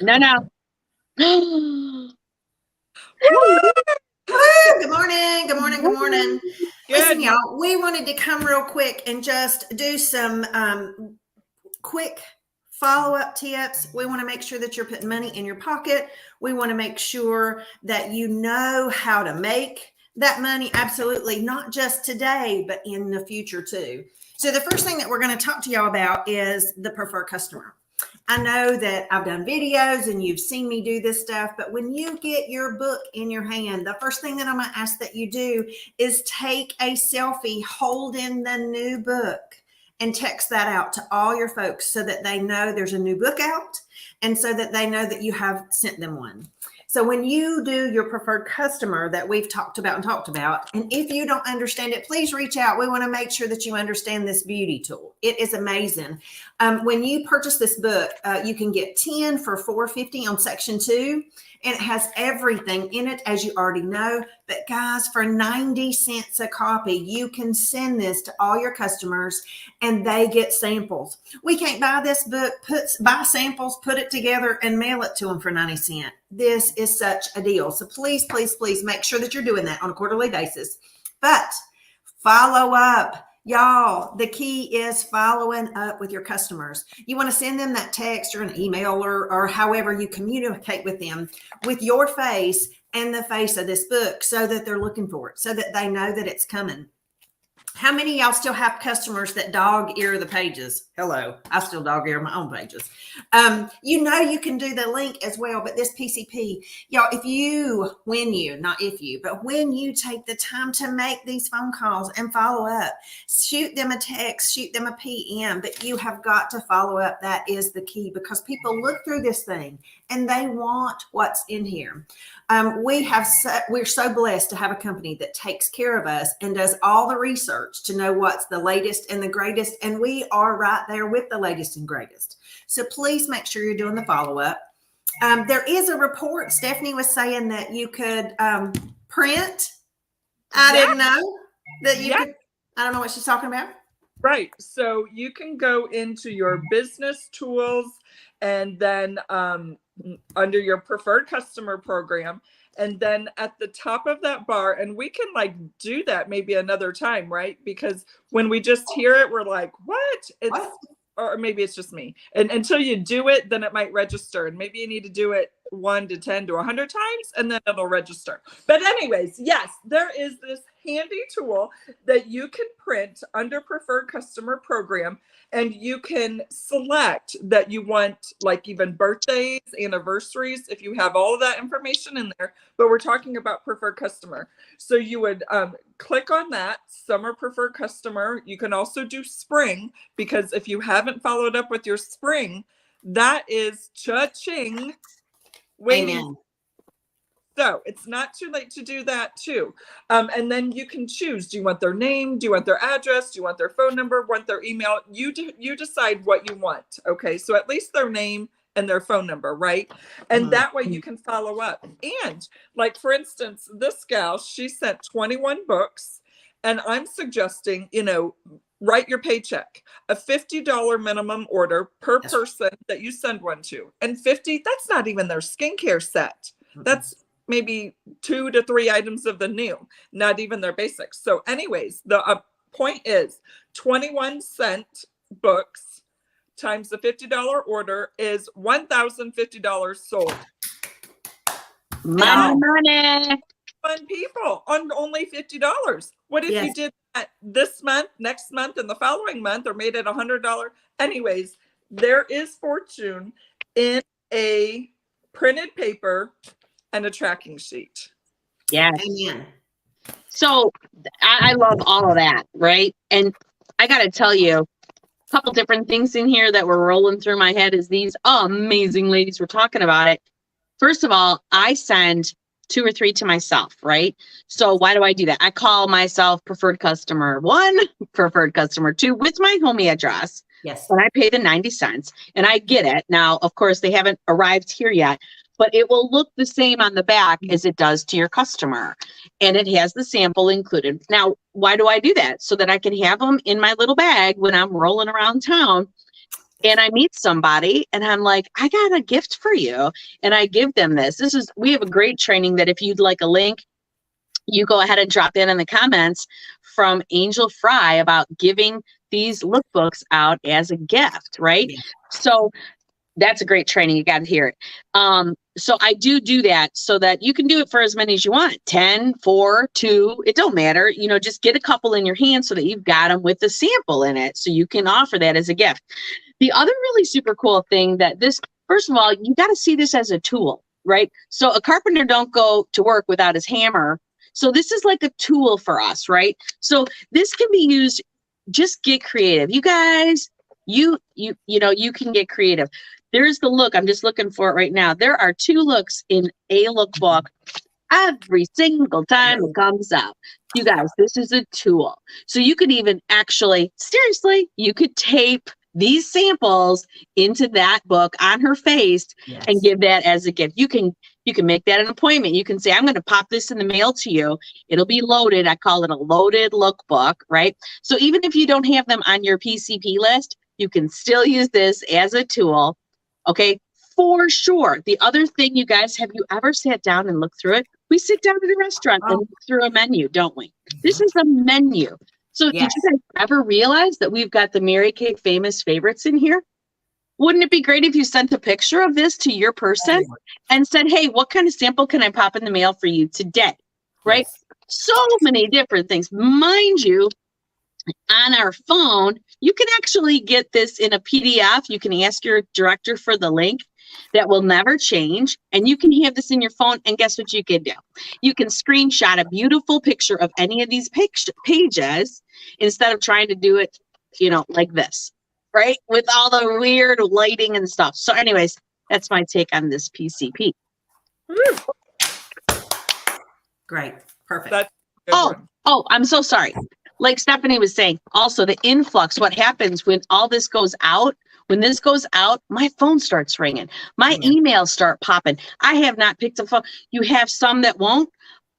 No, no. Woo! Good morning. Good morning. Good morning. Listen, Good. y'all, we wanted to come real quick and just do some quick follow up tips. We want to make sure that you're putting money in your pocket. We want to make sure that you know how to make that money. Absolutely. Not just today, but in the future too. So, the first thing that we're going to talk to y'all about is the preferred customer. I know that I've done videos and you've seen me do this stuff, but when you get your book in your hand, the first thing that I'm going to ask that you do is take a selfie holding the new book and text that out to all your folks so that they know there's a new book out and so that they know that you have sent them one. So when you do your preferred customer that we've talked about, and if you don't understand it, please reach out. We want to make sure that you understand this beauty tool. It is amazing. When you purchase this book, you can get 10 for $4.50 on section 2, and it has everything in it, as you already know. But guys, for 90 cents a copy, you can send this to all your customers and they get samples. We can't buy this book, buy samples, put it together and mail it to them for 90 cents. This is such a deal. So please, please, please make sure that you're doing that on a quarterly basis. But follow up. Y'all, the key is following up with your customers. You want to send them that text or an email or however you communicate with them with your face and the face of this book so that they're looking for it, so that they know that it's coming. How many of y'all still have customers that dog ear the pages? Hello, I still dog ear my own pages. You can do the link as well, but this PCP, y'all, when you take the time to make these phone calls and follow up, shoot them a text, shoot them a PM, but you have got to follow up. That is the key because people look through this thing and they want what's in here. We're so blessed to have a company that takes care of us and does all the research to know what's the latest and the greatest. And we are right there with the latest and greatest. So please make sure you're doing the follow-up. There is a report. Stephanie was saying that you could print. I didn't know that you could. I don't know what she's talking about. Right. So you can go into your business tools and then under your preferred customer program. And then at the top of that bar, and we can do that maybe another time, right? Because when we just hear it, we're like, what? Or maybe it's just me. And until you do it, then it might register. And maybe you need to do it 1 to 10 to 100 times, and then it'll register. But anyways, yes, there is this handy tool that you can print under preferred customer program, and you can select that you want even birthdays, anniversaries, if you have all of that information in there. But we're talking about preferred customer. So you would click on that summer preferred customer. You can also do spring, because if you haven't followed up with your spring, that is cha-ching waiting. Amen. So it's not too late to do that too. And then you can choose, do you want their name? Do you want their address? Do you want their phone number? Want their email? You decide what you want. Okay. So at least their name and their phone number, right? And that way you can follow up. And for instance, this gal, she sent 21 books, and I'm suggesting, write your paycheck, a $50 minimum order per person that you send one to. And 50, that's not even their skincare set. That's maybe 2 to 3 items of the new, not even their basics. So anyways, the point is 21-cent books times the $50 order is $1,050 sold. Money. Fun people on only $50. What if you did that this month, next month, and the following month, or made it $100? Anyways, there is fortune in a printed paper and a tracking sheet. Yeah. Amen. So I love all of that, right? And I got to tell you, a couple different things in here that were rolling through my head as these amazing ladies were talking about it. First of all, I send 2 or 3 to myself, right? So why do I do that? I call myself preferred customer 1, preferred customer 2 with my home address. Yes. And I pay the 90 cents and I get it. Now, of course, they haven't arrived here yet, but it will look the same on the back as it does to your customer. And it has the sample included. Now, why do I do that? So that I can have them in my little bag when I'm rolling around town. and I meet somebody and I'm like, I got a gift for you. And I give them this. We have a great training that if you'd like a link, you go ahead and drop that in the comments from Angel Fry about giving these lookbooks out as a gift, right? Yeah. So that's a great training. You got to hear it. So I do that so that you can do it for as many as you want, 10, 4, 2, it don't matter. Just get a couple in your hand so that you've got them with the sample in it. So you can offer that as a gift. The other really super cool thing first of all, you got to see this as a tool, right? So a carpenter don't go to work without his hammer. So this is like a tool for us, right? So this can be used, just get creative. You guys, you can get creative. There's the look. I'm just looking for it right now. There are 2 looks in a lookbook every single time it comes out. You guys, this is a tool. So you could even seriously, you could tape these samples into that book on her face and give that as a gift. You can make that an appointment. You can say, I'm going to pop this in the mail to you. It'll be loaded. I call it a loaded lookbook, right? So even if you don't have them on your PCP list, you can still use this as a tool. Okay, for sure. The other thing, you guys, have you ever sat down and looked through it? We sit down at a restaurant and look through a menu, don't we? This is a menu. So did you guys ever realize that we've got the Mary Kay Famous Favorites in here? Wouldn't it be great if you sent a picture of this to your person and said, hey, what kind of sample can I pop in the mail for you today? Right? Yes. So many different things. Mind you, on our phone, you can actually get this in a PDF. You can ask your director for the link. That will never change. And you can have this in your phone. And guess what you can do? You can screenshot a beautiful picture of any of these pages instead of trying to do it, like this, right? With all the weird lighting and stuff. So anyways, that's my take on this PCP. Great. Perfect. Oh, I'm so sorry. Like Stephanie was saying, also the influx, what happens when all this goes out? When this goes out, my phone starts ringing. My emails start popping. I have not picked up phone. You have some that won't,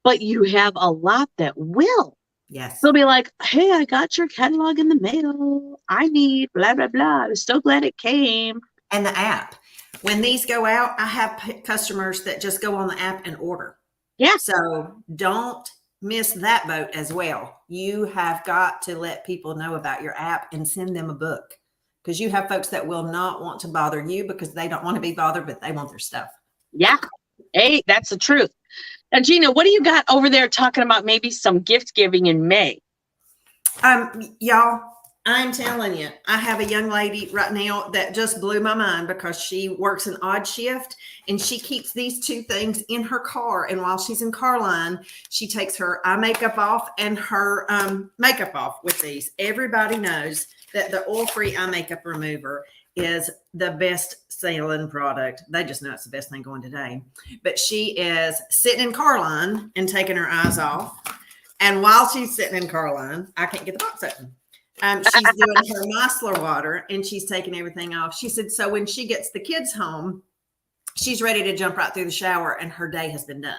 but you have a lot that will. Yes. They'll be like, hey, I got your catalog in the mail. I need blah, blah, blah. I was so glad it came. And the app. When these go out, I have customers that just go on the app and order. Yeah. So don't miss that boat as well. You have got to let people know about your app and send them a book. Because you have folks that will not want to bother you because they don't want to be bothered, but they want their stuff. Yeah. Hey, that's the truth. Now, Gina, what do you got over there talking about maybe some gift giving in May? Y'all, I'm telling you, I have a young lady right now that just blew my mind because she works an odd shift and she keeps these 2 things in her car. And while she's in car line, she takes her eye makeup off and her makeup off with these. Everybody knows that the oil-free eye makeup remover is the best selling product. They just know it's the best thing going today. But she is sitting in car line and taking her eyes off. And while she's sitting in car line, I can't get the box open. She's doing her micellar water and she's taking everything off. She said, so when she gets the kids home, she's ready to jump right through the shower and her day has been done.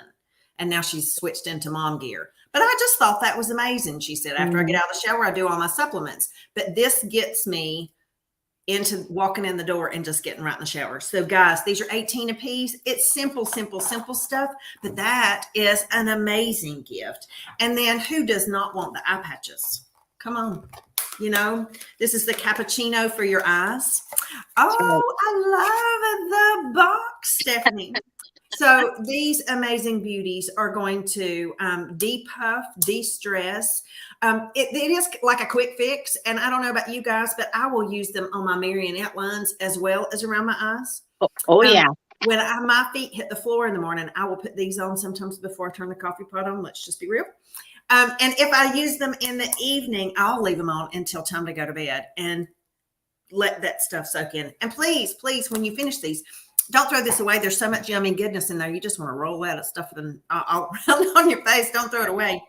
And now she's switched into mom gear. But I just thought that was amazing. She said, after I get out of the shower, I do all my supplements. But this gets me into walking in the door and just getting right in the shower. So guys, these are 18 a piece. It's simple stuff, but that is an amazing gift. And then who does not want the eye patches? Come on. This is the cappuccino for your eyes. Oh, I love the box, Stephanie. So these amazing beauties are going to depuff, de-stress. It is like a quick fix. And I don't know about you guys, but I will use them on my marionette lines as well as around my eyes. Oh yeah. When my feet hit the floor in the morning, I will put these on sometimes before I turn the coffee pot on. Let's just be real. And if I use them in the evening, I'll leave them on until time to go to bed and let that stuff soak in. And please, when you finish these, don't throw this away. There's so much yummy goodness in there. You just want to roll out of stuff all around on your face. Don't throw it away.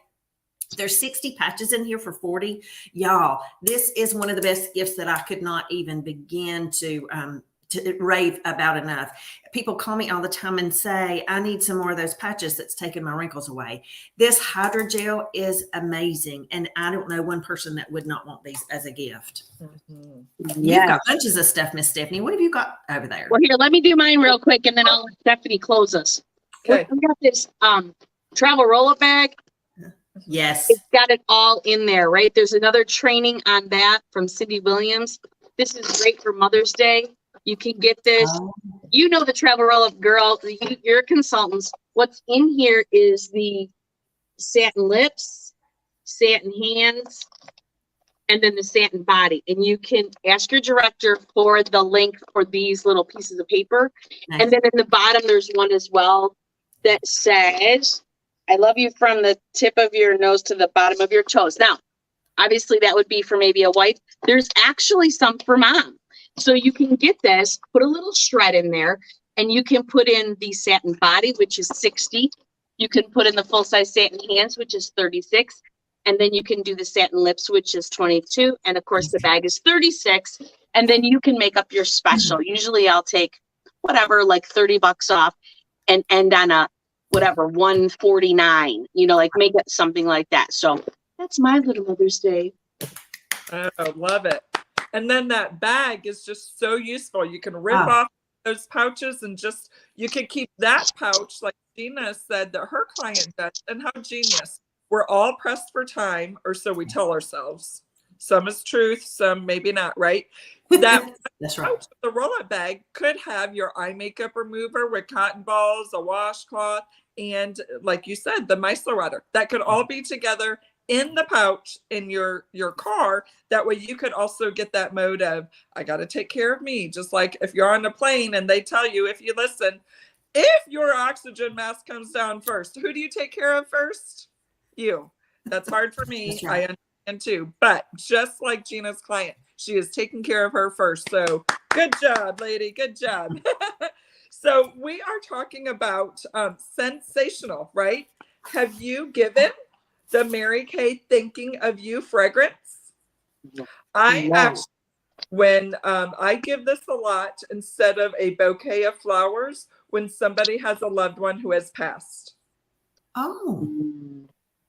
There's 60 patches in here for 40. Y'all, this is one of the best gifts that I could not even begin to to rave about enough. People call me all the time and say, I need some more of those patches that's taking my wrinkles away. This hydrogel is amazing. And I don't know one person that would not want these as a gift. Mhm. You've got bunches of stuff, Miss Stephanie. What have you got over there? Well, here, let me do mine real quick, and then I'll let Stephanie close us. Okay. We got this travel roll-up bag. Yes. It's got it all in there, right? There's another training on that from Cindy Williams. This is great for Mother's Day. You can get this. Oh, You know the travel roll-up girl. You're consultants. What's in here is the satin lips, satin hands, and then the satin body. And you can ask your director for the link for these little pieces of paper. nice. And then in the bottom, there's one as well that says, I love you from the tip of your nose to the bottom of your toes. Now, obviously that would be for maybe a wife. There's actually some for mom. So you can get this, put a little shred in there, and you can put in the satin body, which is 60. You can put in the full-size satin hands, which is 36. And then you can do the satin lips, which is 22. And of course, the bag is 36. And then you can make up your special. Usually I'll take whatever, like $30 off and end on a whatever, 149, like make it something like that. So that's my little Mother's Day. Oh, love it. And then that bag is just so useful. You can rip Ah. off those pouches and you can keep that pouch, like Gina said that her client does. And how genius. We're all pressed for time, or so we tell ourselves. Some is truth, some maybe not, right? That That's right. pouch, the roll-up bag could have your eye makeup remover with cotton balls, a washcloth, and like you said, the micellar water. That could all be together in the pouch in your car. That way you could also get that mode of, I got to take care of me. Just like if you're on a plane and they tell you, if you listen, if your oxygen mask comes down first, who do you take care of first? You. That's hard for me. That's right. I understand too. But just like Gina's client, she is taking care of her first. So good job, lady. Good job. So we are talking about sensational, right? Have you given the Mary Kay Thinking of You fragrance? I No. actually, when I give this a lot instead of a bouquet of flowers when somebody has a loved one who has passed. Oh,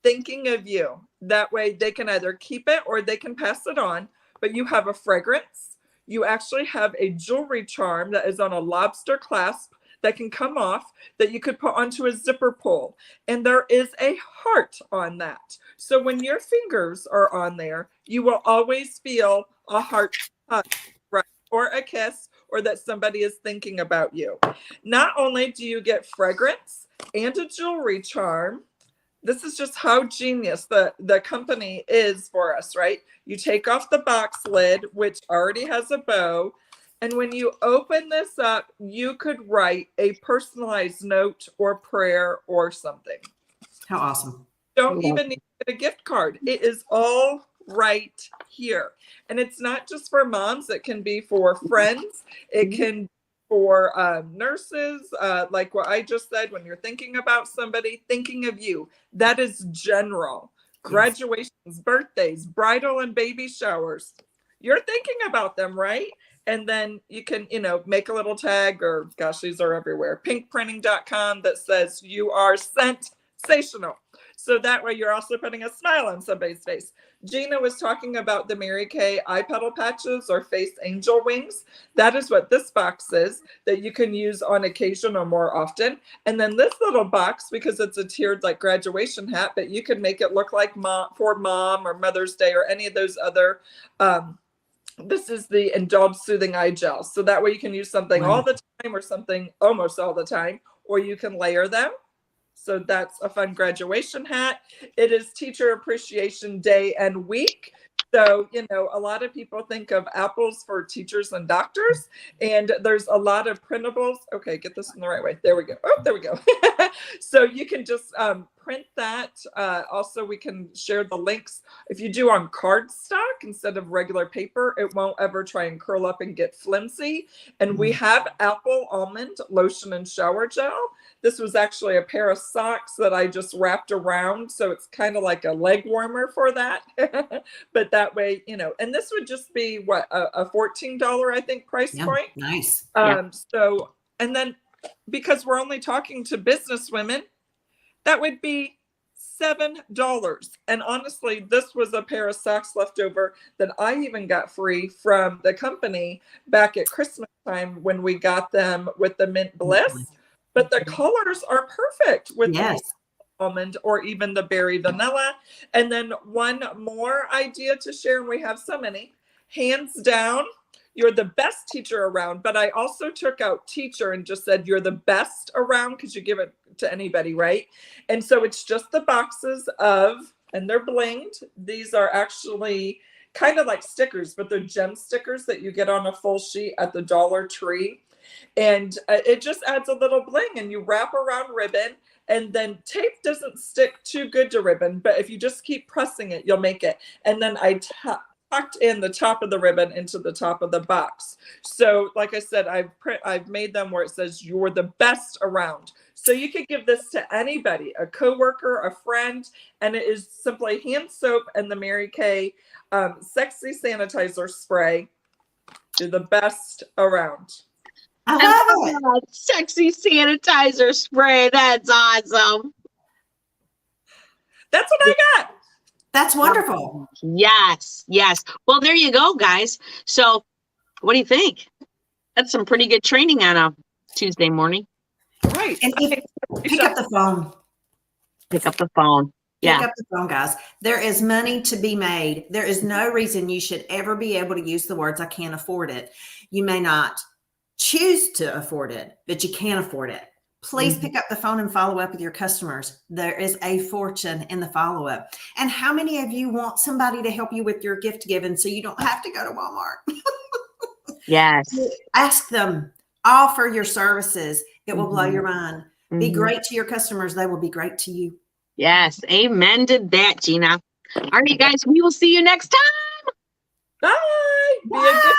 Thinking of you. That way they can either keep it or they can pass it on, but you have a fragrance. You actually have a jewelry charm that is on a lobster clasp that can come off that you could put onto a zipper pull. And there is a heart on that. So when your fingers are on there, you will always feel a heart touch, right? Or a kiss, or that somebody is thinking about you. Not only do you get fragrance and a jewelry charm, this is just how genius the company is for us, right? You take off the box lid, which already has a bow. And when you open this up, you could write a personalized note or prayer or something. how awesome. Don't even need to get a gift card. It is all right here. And it's not just for moms. It can be for friends. It can be for nurses, like what I just said, when you're thinking about somebody, thinking of you. That is general. Graduations, birthdays, bridal and baby showers. You're thinking about them, right? And then you can, make a little tag, or gosh, these are everywhere. Pinkprinting.com that says you are sensational. So that way you're also putting a smile on somebody's face. Gina was talking about the Mary Kay eye petal patches or face angel wings. That is what this box is that you can use on occasion or more often. And then this little box, because it's a tiered like graduation hat, but you can make it look like for mom or Mother's Day or any of those other this is the Indulge Soothing Eye Gel. So that way you can use something all the time or something almost all the time, or you can layer them. So that's a fun graduation hat. It is Teacher Appreciation Day and Week. So, a lot of people think of apples for teachers and doctors, and there's a lot of printables. Okay, get this in the right way. There we go. Oh, there we go. So you can just print that. Also, we can share the links. If you do on cardstock instead of regular paper, it won't ever try and curl up and get flimsy. And we have apple almond lotion and shower gel This was actually a pair of socks that I just wrapped around. So it's kind of like a leg warmer for that. But that way, you know, and this would just be what, a $14, I think, price Yeah, point. nice. So, and then because we're only talking to business women, that would be $7. And honestly, this was a pair of socks left over that I even got free from the company back at Christmas time when we got them with the Mint Bliss. But the colors are perfect with Yes. the almond or even the berry vanilla. And then one more idea to share, and we have so many. Hands down, you're the best teacher around. But I also took out teacher and just said you're the best around because you give it to anybody, right? And so it's just the boxes of, and they're blinged. These are actually kind of like stickers, but they're gem stickers that you get on a full sheet at the Dollar Tree. And it just adds a little bling, and you wrap around ribbon, and then tape doesn't stick too good to ribbon, but if you just keep pressing it, you'll make it. And then I tucked in the top of the ribbon into the top of the box. So like I said, I've made them where it says you're the best around. So you could give this to anybody, a coworker, a friend, and it is simply hand soap and the Mary Kay Sexy Sanitizer Spray. You're the best around. I love it. Oh, sexy sanitizer spray. That's awesome. That's what I got. That's wonderful. Yes, yes. Well, there you go, guys. So what do you think? That's some pretty good training on a Tuesday morning. Right. And pick up the phone. Pick up the phone. Pick Yeah. up the phone, guys. There is money to be made. There is no reason you should ever be able to use the words, I can't afford it. You may not choose to afford it, but you can afford it. Please pick up the phone and follow up with your customers. There is a fortune in the follow-up. And how many of you want somebody to help you with your gift giving so you don't have to go to Walmart? Yes. Ask them, offer your services. It will blow your mind. Be Mhm. great to your customers. They will be great to you. Yes. Amen to that, Gina. All right, guys, we will see you next time. Bye. Be a good